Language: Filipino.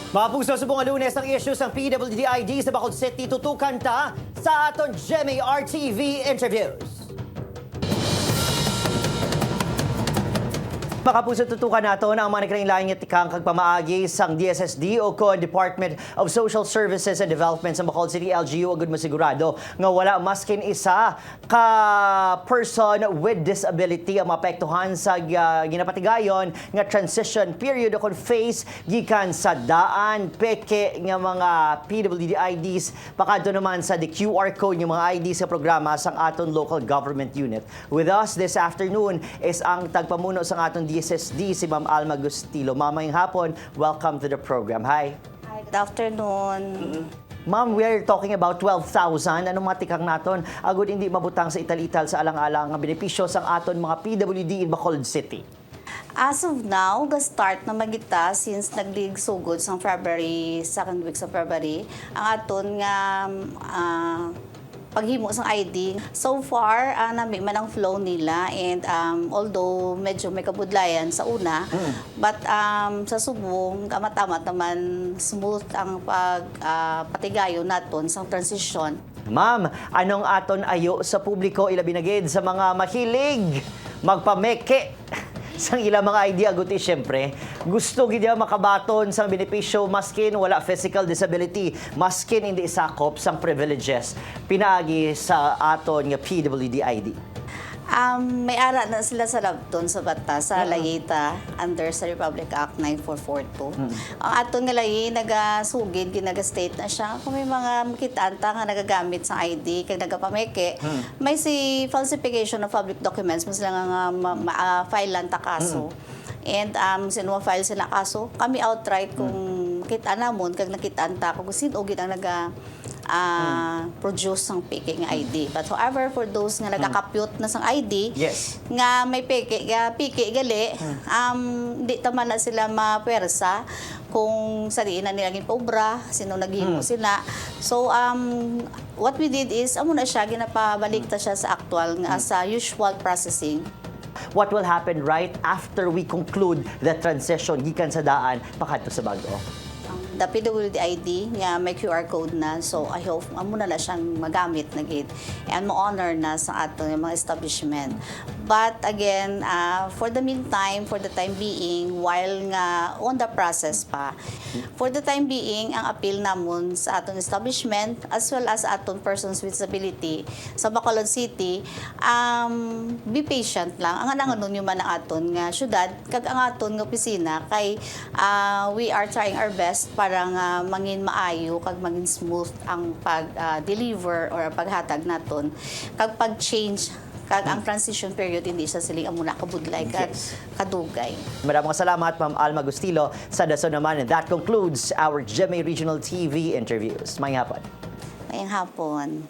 Mga puso, subong Lunes ang issues ng PWD-ID sa Bacolod City. Tutukan ta sa aton GMA RTV interviews. Mga puso, tutukan nato na ang mga nagkalain itikang kagpamaagi sang DSSD o kon Department of Social Services and Development sa Bacolod City LGU agud masigurado nga wala maskin isa ka person with disability ang maapektuhan sa ginapatigayon nga transition period o kon phase gikan sa daan peke nga mga PWD IDs pakadto naman sa the QR code ng mga IDs sa programa sang aton local government unit. With us this afternoon is ang tagpamuno sang aton DSSD si Ma'am Alma Gustilo. Mamayang hapon, welcome to the program. Hi. Hi, good afternoon. Ma'am, we're talking about 12,000. Anong matikang naton? Agud hindi mabutang sa ital-ital sa alang-alang nga benepisyo sang aton mga PWD in Bacolod City. As of now, start na magita since nagdigsugod sa February, second week sa February, ang aton nga paghimo sa ID. So far, nami man ang flow nila and although medyo may kabudlayan sa una, but sa subong, kamatamat naman smooth ang patigayo naton sa transition. Ma'am, anong aton ayo sa publiko ilabinagid sa mga mahilig magpameke sang ilang mga idea aguti syempre gusto gid makabaton sang benepisyo maskin wala physical disability maskin hindi sakop sang privileges pinaagi sa aton nga PWD ID. May ara na sila sa labton sa batas sa layita under sa Republic Act 9442. Ang aton nga layi nagasugid ginaga-state na siya kung may mga makita-anta nga nagagamit sa ID kag nagapameke may si falsification of public documents mas lang nga file lang ta kaso. And sinuma file sila kaso kami outright kung kita namon kag nakita-anta kung sino gid ang produce ng peke nga ID. But however, for those nga nagakapyot na sang ID, Yes. nga may peke gali, di taman na sila mapersa kung sariin na nilang paubra, sino naghimo sila. So, what we did is, amo na siya, ginapabalik ta siya sa actual nga sa usual processing. What will happen right after we conclude the transition gikan sa daan pakadto sa Bago? The PWD ID nga may QR code na, so I hope amo na siyang magamit na gid and mo-honor na sa ato yung mga establishment. But again, for the meantime, for the time being, while nga on the process pa, for the time being, ang appeal namon sa aton establishment as well as aton persons with disability sa Bacolod City, be patient lang. Ang nanganon yung man ang aton nga syudad, kag ang aton nga opisina, kay we are trying our best para nga mangin maayo kag mangin smooth ang pag-deliver or paghatag naton kag pag-change kag ang transition period hindi sa siling amuna kabudlay kag kadugay. Maraming salamat Ma'am Alma Gustilo sa dason naman, and that concludes our GMA Regional TV interviews. Mayang hapon. Mayang hapon.